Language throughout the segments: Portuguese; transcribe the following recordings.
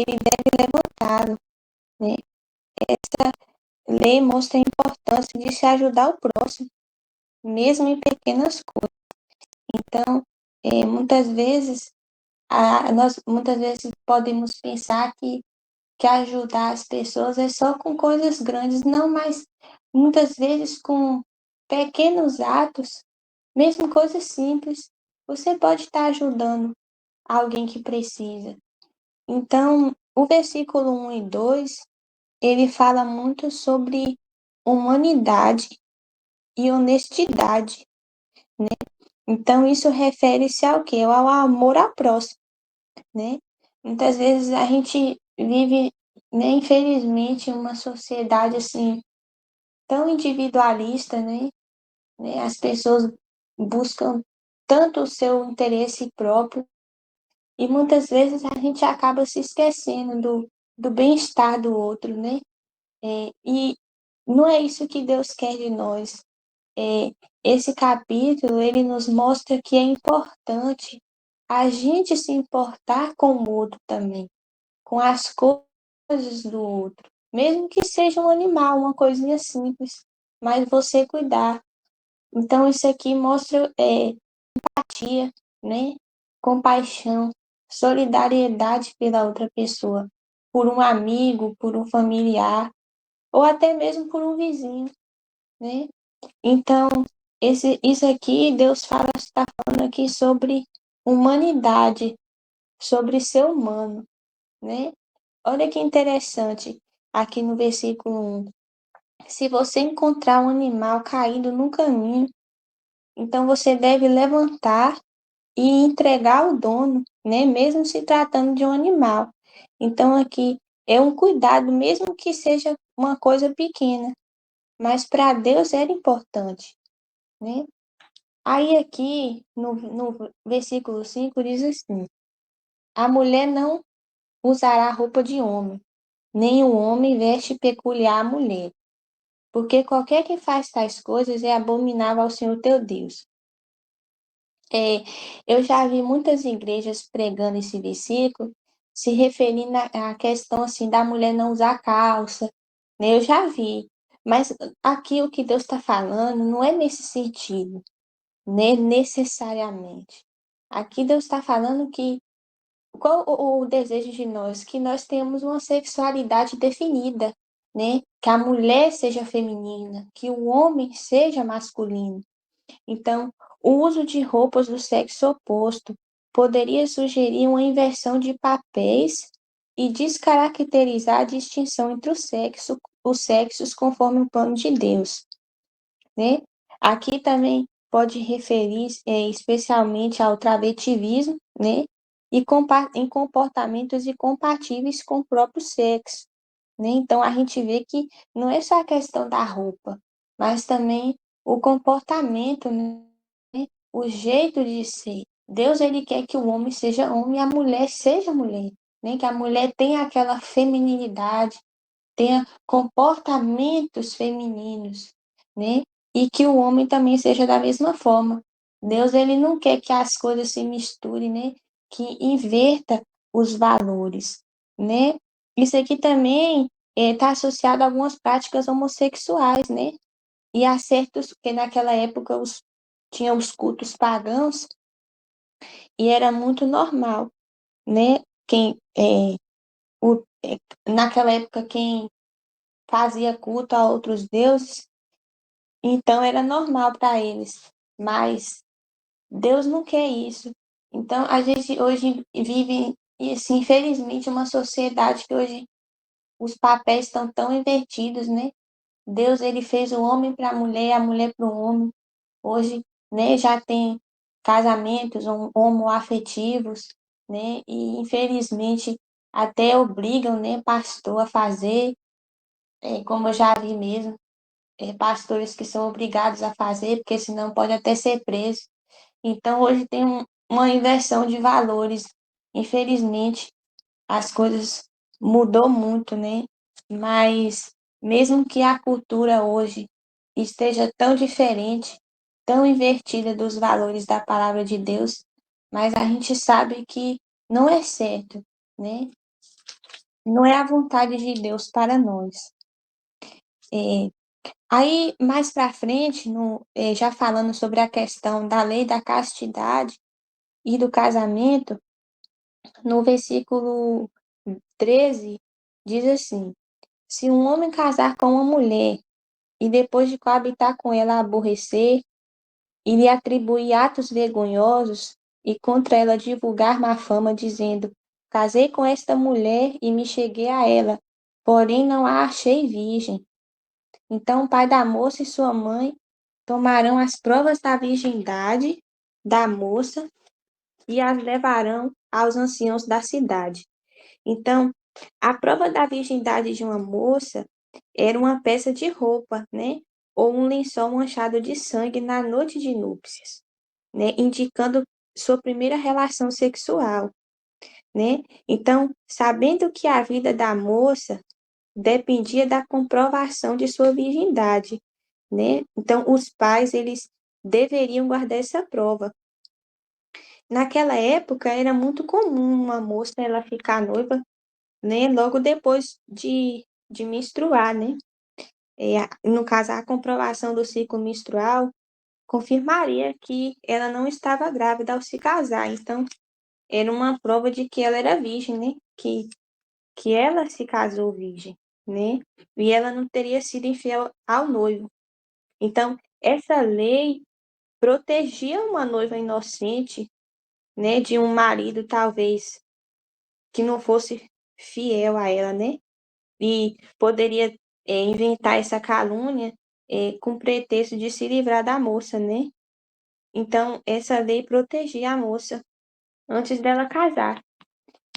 ele deve levantá-lo, né? Essa lei mostra a importância de se ajudar o próximo, mesmo em pequenas coisas. Então, nós muitas vezes podemos pensar que ajudar as pessoas é só com coisas grandes, não, mas muitas vezes com pequenos atos, mesmo coisas simples, você pode estar ajudando alguém que precisa. Então, o versículo 1 e 2, ele fala muito sobre humanidade e honestidade, né? Então, isso refere-se ao quê? Ao amor ao próximo, né? Muitas vezes a gente vive, né, infelizmente, uma sociedade assim tão individualista, né? As pessoas buscam tanto o seu interesse próprio e muitas vezes a gente acaba se esquecendo do bem-estar do outro, né? E não é isso que Deus quer de nós. É, esse capítulo, ele nos mostra que é importante a gente se importar com o outro também, com as coisas do outro, mesmo que seja um animal, uma coisinha simples, mas você cuidar. Então, isso aqui mostra empatia, né? Compaixão, solidariedade pela outra pessoa, por um amigo, por um familiar, ou até mesmo por um vizinho, né? Então, isso aqui, Deus está falando aqui sobre humanidade, sobre ser humano, né? Olha que interessante, aqui no versículo 1. Se você encontrar um animal caído no caminho, então você deve levantar e entregar ao dono, né? Mesmo se tratando de um animal. Então, aqui é um cuidado, mesmo que seja uma coisa pequena, mas para Deus era importante, né? Aí aqui, no versículo 5 diz assim: a mulher não usará roupa de homem, nem o homem veste peculiar à mulher, porque qualquer que faz tais coisas é abominável ao Senhor teu Deus. Eu já vi muitas igrejas pregando esse versículo, se referindo à questão assim da mulher não usar calça, né? Eu já vi, mas aqui o que Deus está falando não é nesse sentido, né? Necessariamente. Aqui Deus está falando que qual o desejo de nós? Que nós tenhamos uma sexualidade definida, né? Que a mulher seja feminina, que o homem seja masculino. Então, o uso de roupas do sexo oposto poderia sugerir uma inversão de papéis e descaracterizar a distinção entre os sexos conforme o plano de Deus, né? Aqui também pode referir especialmente ao travestivismo, né? E em comportamentos incompatíveis com o próprio sexo, né? Então a gente vê que não é só a questão da roupa, mas também o comportamento, né? O jeito de ser. Deus ele quer que o homem seja homem e a mulher seja mulher, né? Que a mulher tenha aquela feminilidade, tenha comportamentos femininos, né? E que o homem também seja da mesma forma. Deus ele não quer que as coisas se misturem, né? Que inverta os valores, né? Isso aqui também está associado a algumas práticas homossexuais, né? E a certos, porque naquela época tinha os cultos pagãos e era muito normal, né? O, naquela época, quem fazia culto a outros deuses, então era normal para eles. Mas Deus não quer isso. Então a gente hoje vive, e assim, infelizmente, uma sociedade que hoje os papéis estão tão invertidos, né? Deus ele fez o homem para a mulher para o homem. Hoje, né, já tem casamentos homoafetivos, né? E infelizmente até obrigam, né, pastor a fazer, como eu já vi mesmo, pastores que são obrigados a fazer, porque senão pode até ser preso. Então hoje tem uma inversão de valores. Infelizmente, as coisas mudou muito, né? Mas mesmo que a cultura hoje esteja tão diferente, tão invertida dos valores da palavra de Deus, mas a gente sabe que não é certo, né? não é a vontade de Deus para nós. É, aí, mais para frente, já falando sobre a questão da lei da castidade e do casamento, no versículo 13, diz assim: se um homem casar com uma mulher e depois de coabitar com ela a aborrecer e lhe atribuir atos vergonhosos e contra ela divulgar má fama, dizendo: casei com esta mulher e me cheguei a ela, porém não a achei virgem. Então o pai da moça e sua mãe tomarão as provas da virgindade da moça e as levarão aos anciãos da cidade. Então, a prova da virgindade de uma moça era uma peça de roupa, né? Ou um lençol manchado de sangue na noite de núpcias, né? Indicando sua primeira relação sexual, né? Então, sabendo que a vida da moça dependia da comprovação de sua virgindade, né? Então, os pais, eles deveriam guardar essa prova. Naquela época, era muito comum uma moça ela ficar noiva, né? Logo depois de menstruar, né? No caso, a comprovação do ciclo menstrual confirmaria que ela não estava grávida ao se casar. Então, era uma prova de que ela era virgem, né? Que ela se casou virgem, né? E ela não teria sido infiel ao noivo. Então, essa lei protegia uma noiva inocente, né? De um marido, talvez, que não fosse fiel a ela, né? E poderia inventar essa calúnia com pretexto de se livrar da moça, né? Então, essa lei protegia a moça antes dela casar,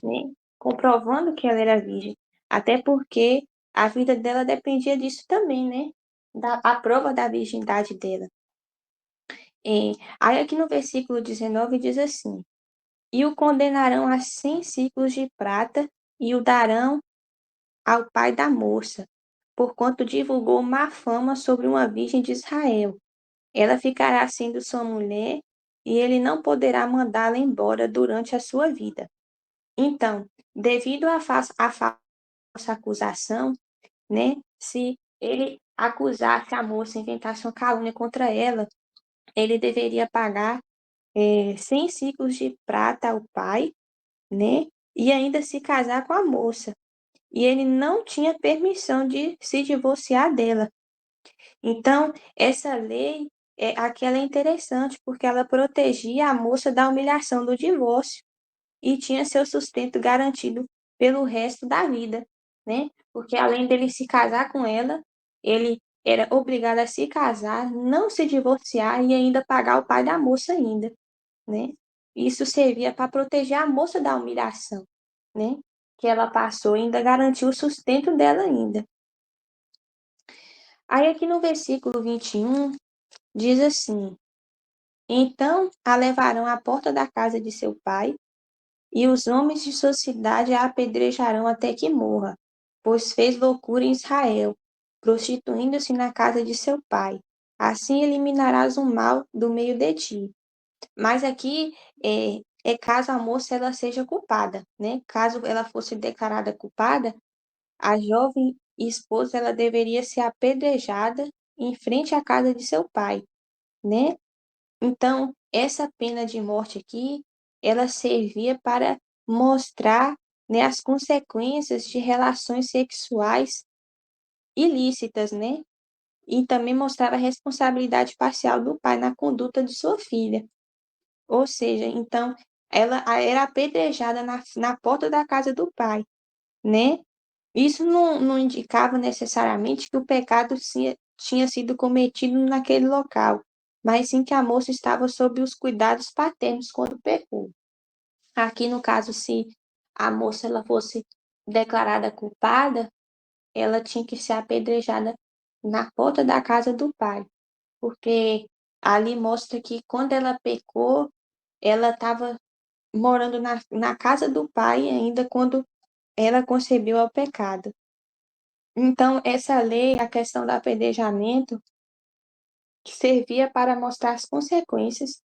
né? Comprovando que ela era virgem. Até porque a vida dela dependia disso também, né? A prova da virgindade dela. Aí aqui no versículo 19 diz assim: e o condenarão a 100 ciclos de prata e o darão ao pai da moça, porquanto divulgou má fama sobre uma virgem de Israel. Ela ficará sendo sua mulher, e ele não poderá mandá-la embora durante a sua vida. Então, devido à falsa acusação, né, se ele acusasse a moça, inventasse uma calúnia contra ela, ele deveria pagar 100 ciclos de prata ao pai, né, e ainda se casar com a moça. E ele não tinha permissão de se divorciar dela. Então, essa lei, aquela é interessante, porque ela protegia a moça da humilhação do divórcio e tinha seu sustento garantido pelo resto da vida, né? Porque além dele se casar com ela, ele era obrigado a se casar, não se divorciar e ainda pagar o pai da moça ainda, né? Isso servia para proteger a moça da humilhação, né? Que ela passou e ainda garantiu o sustento dela ainda. Aí aqui no versículo 21, diz assim: então a levarão à porta da casa de seu pai, e os homens de sua cidade a apedrejarão até que morra, pois fez loucura em Israel, prostituindo-se na casa de seu pai. Assim eliminarás o mal do meio de ti. Mas aqui é caso a moça ela seja culpada, né? Caso ela fosse declarada culpada, a jovem esposa ela deveria ser apedrejada em frente à casa de seu pai, né? Então, essa pena de morte aqui, ela servia para mostrar, né, as consequências de relações sexuais ilícitas, né? E também mostrava a responsabilidade parcial do pai na conduta de sua filha. Ou seja, então, ela era apedrejada na porta da casa do pai, né? Isso não indicava necessariamente que o pecado tinha sido cometido naquele local, mas sim que a moça estava sob os cuidados paternos quando pecou. Aqui, no caso, se a moça ela fosse declarada culpada, ela tinha que ser apedrejada na porta da casa do pai, porque ali mostra que quando ela pecou, ela estava morando na casa do pai ainda quando ela concebeu o pecado. Então, essa lei, a questão do apedrejamento, servia para mostrar as consequências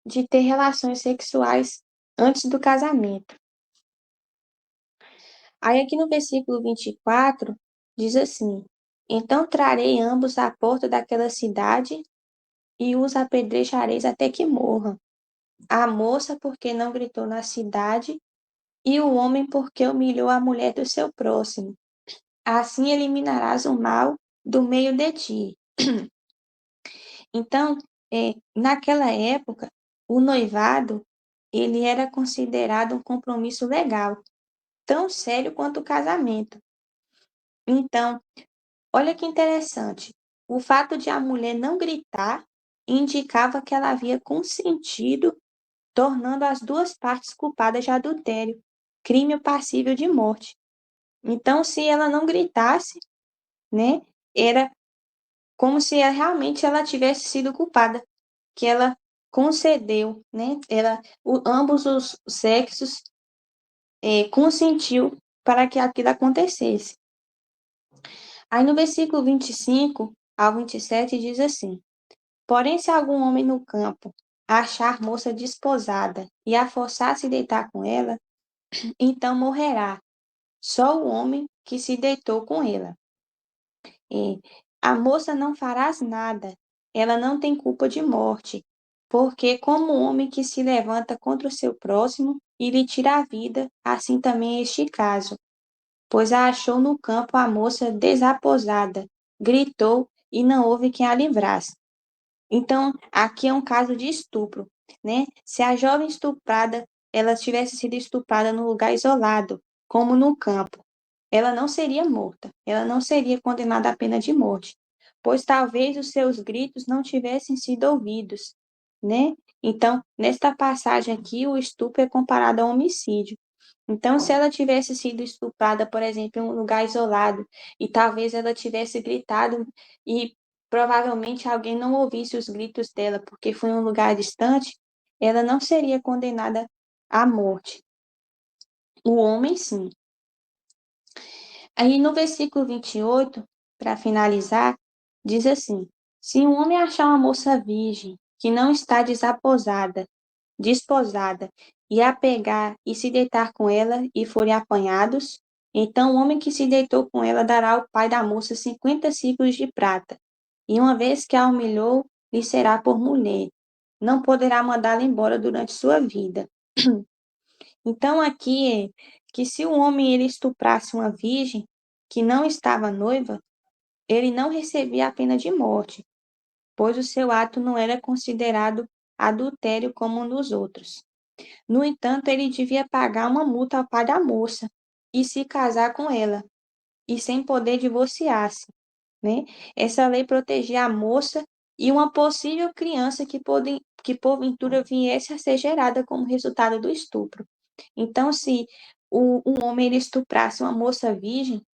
de ter relações sexuais antes do casamento. Aí aqui no versículo 24, diz assim: Então trarei ambos à porta daquela cidade e os apedrejareis até que morram. A moça porque não gritou na cidade e o homem porque humilhou a mulher do seu próximo. Assim eliminarás o mal do meio de ti. Então, naquela época, o noivado, ele era considerado um compromisso legal, tão sério quanto o casamento. Então, olha que interessante. O fato de a mulher não gritar indicava que ela havia consentido, tornando as duas partes culpadas de adultério, crime passível de morte. Então, se ela não gritasse, né, era como se realmente ela tivesse sido culpada, que ela concedeu, né, ambos os sexos consentiu para que aquilo acontecesse. Aí no versículo 25 ao 27 diz assim: Porém, se algum homem no campo achar moça desposada e a forçar a se deitar com ela, então morrerá só o homem que se deitou com ela. E a moça não farás nada, ela não tem culpa de morte, porque como o homem que se levanta contra o seu próximo e lhe tira a vida, assim também é este caso. Pois a achou no campo a moça desaposada, gritou e não houve quem a livrasse. Então, aqui é um caso de estupro, né? Se a jovem estuprada, ela tivesse sido estuprada num lugar isolado, como no campo, ela não seria morta, ela não seria condenada à pena de morte, pois talvez os seus gritos não tivessem sido ouvidos, né? Então, nesta passagem aqui, o estupro é comparado ao homicídio. Então, se ela tivesse sido estuprada, por exemplo, em um lugar isolado, e talvez ela tivesse gritado e provavelmente alguém não ouvisse os gritos dela, porque foi em um lugar distante, ela não seria condenada à morte. O homem, sim. Aí no versículo 28, para finalizar, diz assim: Se um homem achar uma moça virgem, que não está desposada, e a pegar e se deitar com ela e forem apanhados, então o homem que se deitou com ela dará ao pai da moça 50 ciclos de prata, e uma vez que a humilhou, lhe será por mulher. Não poderá mandá-la embora durante sua vida. Então aqui é que se o homem ele estuprasse uma virgem que não estava noiva, ele não recebia a pena de morte, pois o seu ato não era considerado adultério como um dos outros. No entanto, ele devia pagar uma multa ao pai da moça e se casar com ela, e sem poder divorciar-se, né? Essa lei protegia a moça e uma possível criança que porventura viesse a ser gerada como resultado do estupro. Então, se um homem ele estuprasse uma moça virgem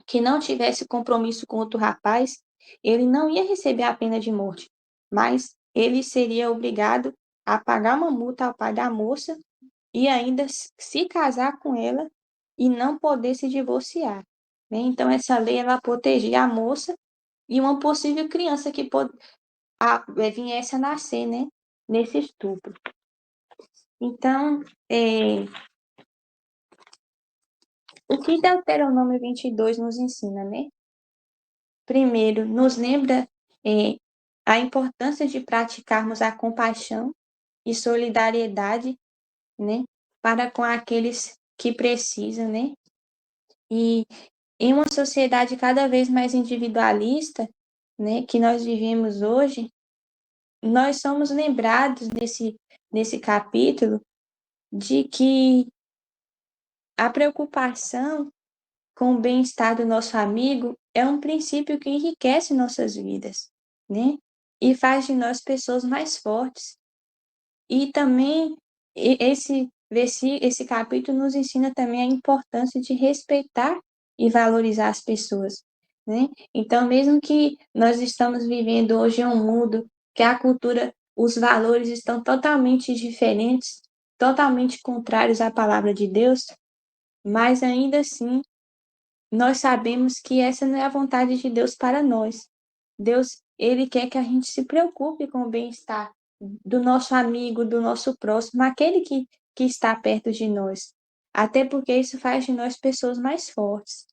que não tivesse compromisso com outro rapaz, ele não ia receber a pena de morte, mas ele seria obrigado a pagar uma multa ao pai da moça e ainda se casar com ela e não poder se divorciar, né? Então, essa lei ela protegia a moça e uma possível criança que viesse a nascer, né? Nesse estupro. Então, o que Deuteronômio 22 nos ensina, né? Primeiro, nos lembra a importância de praticarmos a compaixão e solidariedade, né? Para com aqueles que precisam, né? E em uma sociedade cada vez mais individualista, né, que nós vivemos hoje, nós somos lembrados nesse capítulo de que a preocupação com o bem-estar do nosso amigo é um princípio que enriquece nossas vidas, né? E faz de nós pessoas mais fortes. E também esse capítulo nos ensina também a importância de respeitar e valorizar as pessoas, né? Então, mesmo que nós estamos vivendo hoje em um mundo que a cultura, os valores estão totalmente diferentes, totalmente contrários à palavra de Deus, mas ainda assim nós sabemos que essa não é a vontade de Deus para nós. Deus, ele quer que a gente se preocupe com o bem-estar do nosso amigo, do nosso próximo, aquele que está perto de nós. até porque isso faz de nós pessoas mais fortes.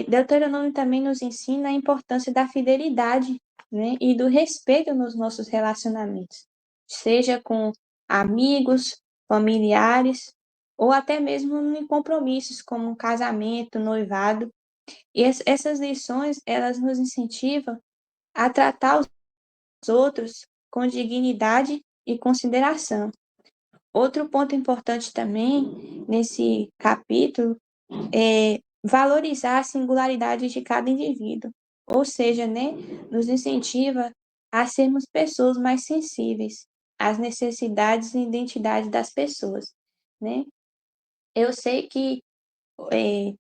Deuteronômio também nos ensina a importância da fidelidade, né, e do respeito nos nossos relacionamentos, seja com amigos, familiares, ou até mesmo em compromissos como um casamento, noivado. E essas lições, elas nos incentivam a tratar os outros com dignidade e consideração. Outro ponto importante também nesse capítulo é valorizar a singularidade de cada indivíduo, ou seja, né, nos incentiva a sermos pessoas mais sensíveis às necessidades e identidades das pessoas, né? Eu sei que é,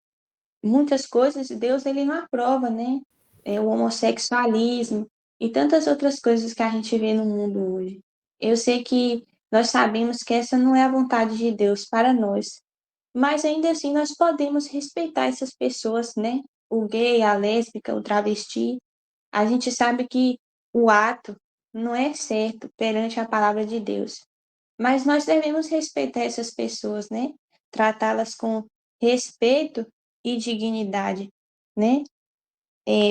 muitas coisas Deus ele não aprova, né? O homossexualismo e tantas outras coisas que a gente vê no mundo hoje. Eu sei que nós sabemos que essa não é a vontade de Deus para nós, mas ainda assim nós podemos respeitar essas pessoas, né? O gay, a lésbica, o travesti. A gente sabe que o ato não é certo perante a palavra de Deus, mas nós devemos respeitar essas pessoas, né? Tratá-las com respeito e dignidade, né?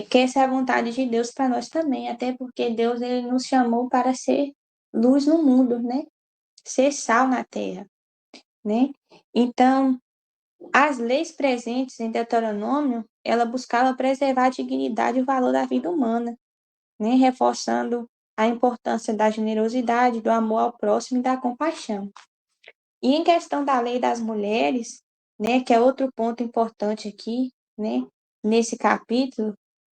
Porque essa é a vontade de Deus para nós também, até porque Deus ele nos chamou para ser luz no mundo, né? Ser sal na terra, né? Então, as leis presentes em Deuteronômio, ela buscava preservar a dignidade e o valor da vida humana, né? Reforçando a importância da generosidade, do amor ao próximo e da compaixão. E em questão da lei das mulheres, né, que é outro ponto importante aqui, né, nesse capítulo,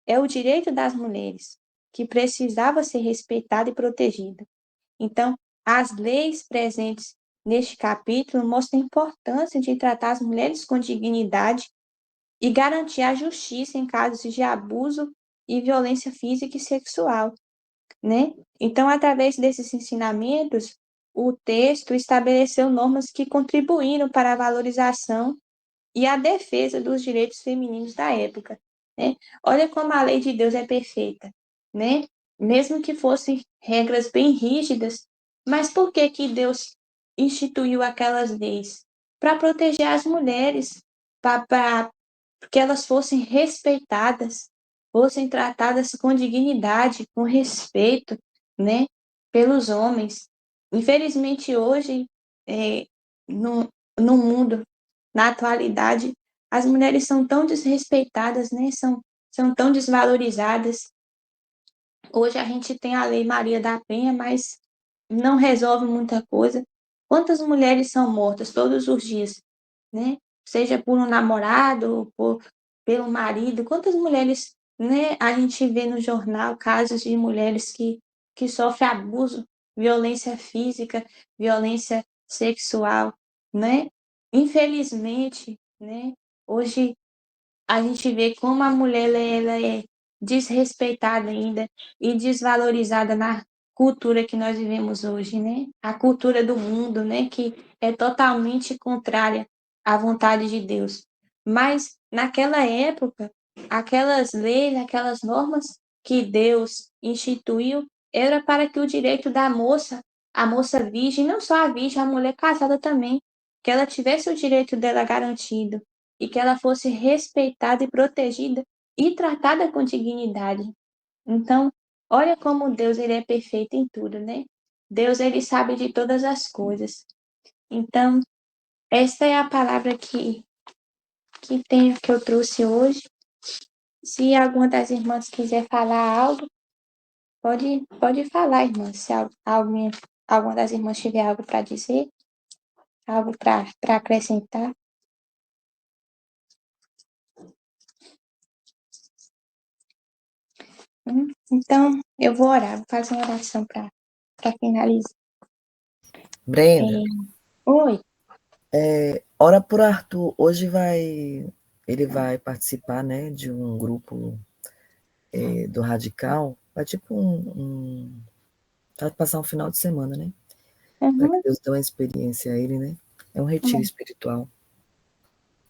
é o direito das mulheres, que precisava ser respeitado e protegido. Então, as leis presentes neste capítulo mostram a importância de tratar as mulheres com dignidade e garantir a justiça em casos de abuso e violência física e sexual, né? Então, através desses ensinamentos, o texto estabeleceu normas que contribuíram para a valorização e a defesa dos direitos femininos da época, né? Olha como a lei de Deus é perfeita, né? Mesmo que fossem regras bem rígidas, mas por que que Deus instituiu aquelas leis? Para proteger as mulheres, para que elas fossem respeitadas, fossem tratadas com dignidade, com respeito, né, pelos homens. Infelizmente, hoje, no, no mundo, na atualidade, as mulheres são tão desrespeitadas, né, são tão desvalorizadas. Hoje a gente tem a Lei Maria da Penha, mas não resolve muita coisa. Quantas mulheres são mortas todos os dias, né? Seja por um namorado, pelo marido. Quantas mulheres, né? A gente vê no jornal casos de mulheres que sofrem abuso, violência física, violência sexual, né? Infelizmente, né? Hoje a gente vê como a mulher ela é desrespeitada ainda e desvalorizada na cultura que nós vivemos hoje, né? A cultura do mundo, né? Que é totalmente contrária à vontade de Deus. Mas naquela época, aquelas leis, aquelas normas que Deus instituiu, era para que o direito da moça, a moça virgem, não só a virgem, a mulher casada também, que ela tivesse o direito dela garantido e que ela fosse respeitada e protegida e tratada com dignidade. Então, olha como Deus ele é perfeito em tudo, né? Deus ele sabe de todas as coisas. Então, essa é a palavra que eu trouxe hoje. Se alguma das irmãs quiser falar algo, pode falar, irmã. Se alguma das irmãs tiver algo para dizer, algo para acrescentar. Então, eu vou orar, vou fazer uma oração para finalizar. Brenda, Oi. ora por Arthur. Hoje ele vai participar, né, de um grupo do Radical. Vai tipo vai passar um final de semana, né? Para que Uhum. Deus dê uma experiência a ele, né? É um retiro espiritual.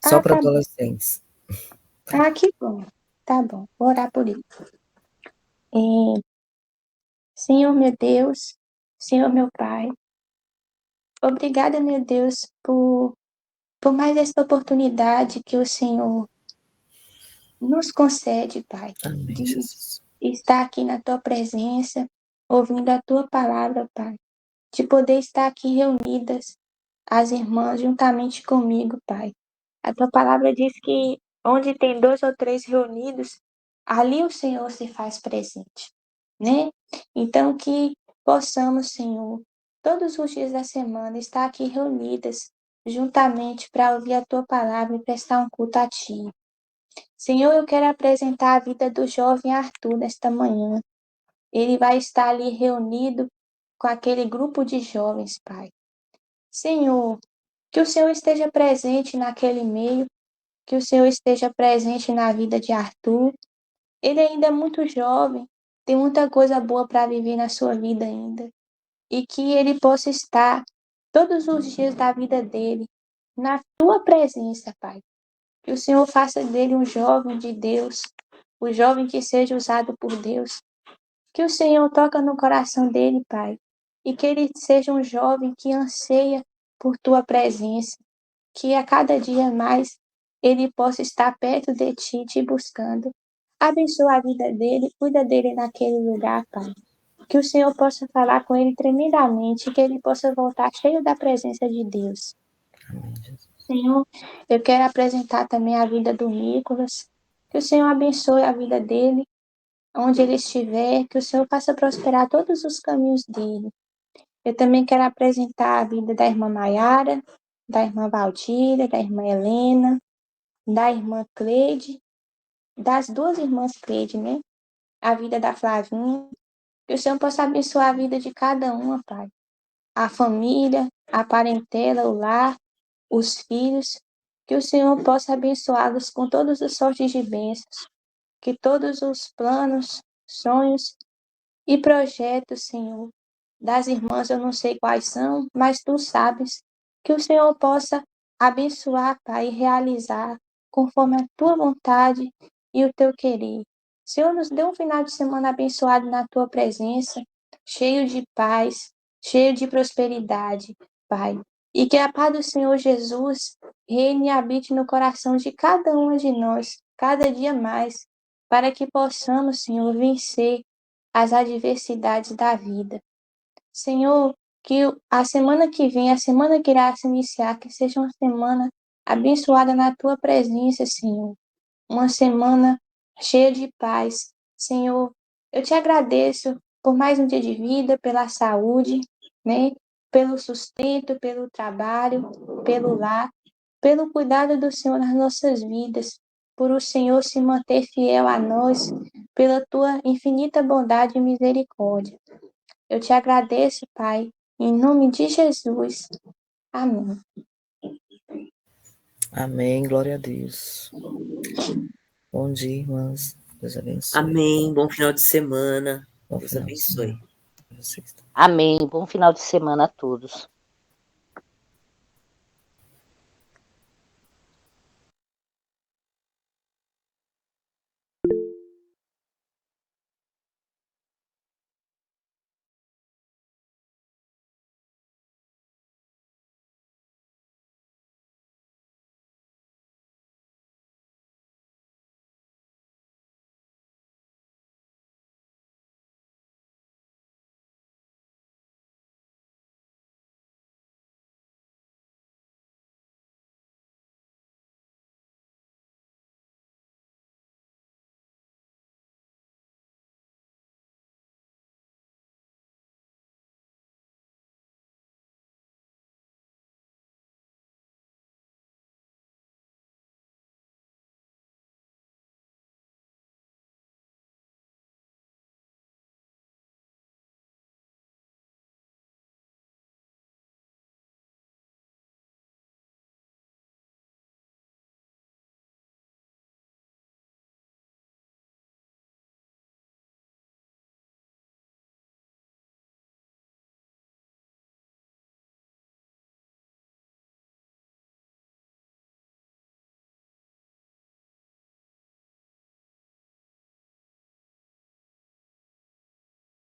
Só Ah, para tá bom. adolescentes. Ah, que bom. Tá bom. Vou orar por isso. Senhor meu Deus, Senhor meu Pai, obrigada, meu Deus, por mais esta oportunidade que o Senhor nos concede, Pai, Amém, de Jesus. estar aqui na tua presença, ouvindo a tua palavra, Pai, de poder estar aqui reunidas, as irmãs, juntamente comigo, Pai. A tua palavra diz que onde tem 2 ou 3 reunidos, ali o Senhor se faz presente, né? Então, que possamos, Senhor, todos os dias da semana, estar aqui reunidas, juntamente, para ouvir a tua palavra e prestar um culto a ti. Senhor, eu quero apresentar a vida do jovem Arthur nesta manhã. Ele vai estar ali reunido com aquele grupo de jovens, Pai. Senhor, que o Senhor esteja presente naquele meio, que o Senhor esteja presente na vida de Arthur. Ele ainda é muito jovem, tem muita coisa boa para viver na sua vida ainda. E que ele possa estar todos os dias da vida dele na tua presença, Pai. Que o Senhor faça dele um jovem de Deus, um jovem que seja usado por Deus. Que o Senhor toque no coração dele, Pai, e que ele seja um jovem que anseia por tua presença, que a cada dia mais ele possa estar perto de ti, te buscando. Abençoa a vida dele, cuida dele naquele lugar, Pai. Que o Senhor possa falar com ele tremendamente, que ele possa voltar cheio da presença de Deus. Amém, Jesus. Senhor, eu quero apresentar também a vida do Nicolas. Que o Senhor abençoe a vida dele, onde ele estiver, que o Senhor faça prosperar todos os caminhos dele. Eu também quero apresentar a vida da irmã Maiara, da irmã Valdíria, da irmã Helena, da irmã Cleide, das 2 irmãs Cleide, né? A vida da Flavinha. Que o Senhor possa abençoar a vida de cada uma, Pai. A família, a parentela, o lar, os filhos. Que o Senhor possa abençoá-los com todas as sortes de bênçãos. Que todos os planos, sonhos e projetos, Senhor, das irmãs, eu não sei quais são, mas tu sabes. Que o Senhor possa abençoar, Pai, e realizar conforme a tua vontade e o teu querer. Senhor, nos dê um final de semana abençoado na tua presença, cheio de paz, cheio de prosperidade, Pai. E que a paz do Senhor Jesus reine e habite no coração de cada uma de nós, cada dia mais, para que possamos, Senhor, vencer as adversidades da vida. Senhor, que a semana que vem, a semana que irá se iniciar, que seja uma semana abençoada na tua presença, Senhor. Uma semana cheia de paz. Senhor, eu te agradeço por mais um dia de vida, pela saúde, né? Pelo sustento, pelo trabalho, pelo lar, pelo cuidado do Senhor nas nossas vidas, por o Senhor se manter fiel a nós, pela tua infinita bondade e misericórdia. Eu te agradeço, Pai, em nome de Jesus. Amém. Amém, glória a Deus. Bom dia, irmãs. Deus abençoe. Amém. Bom final de semana. Bom Deus final de abençoe. semana. Vocês. Amém. Bom final de semana a todos.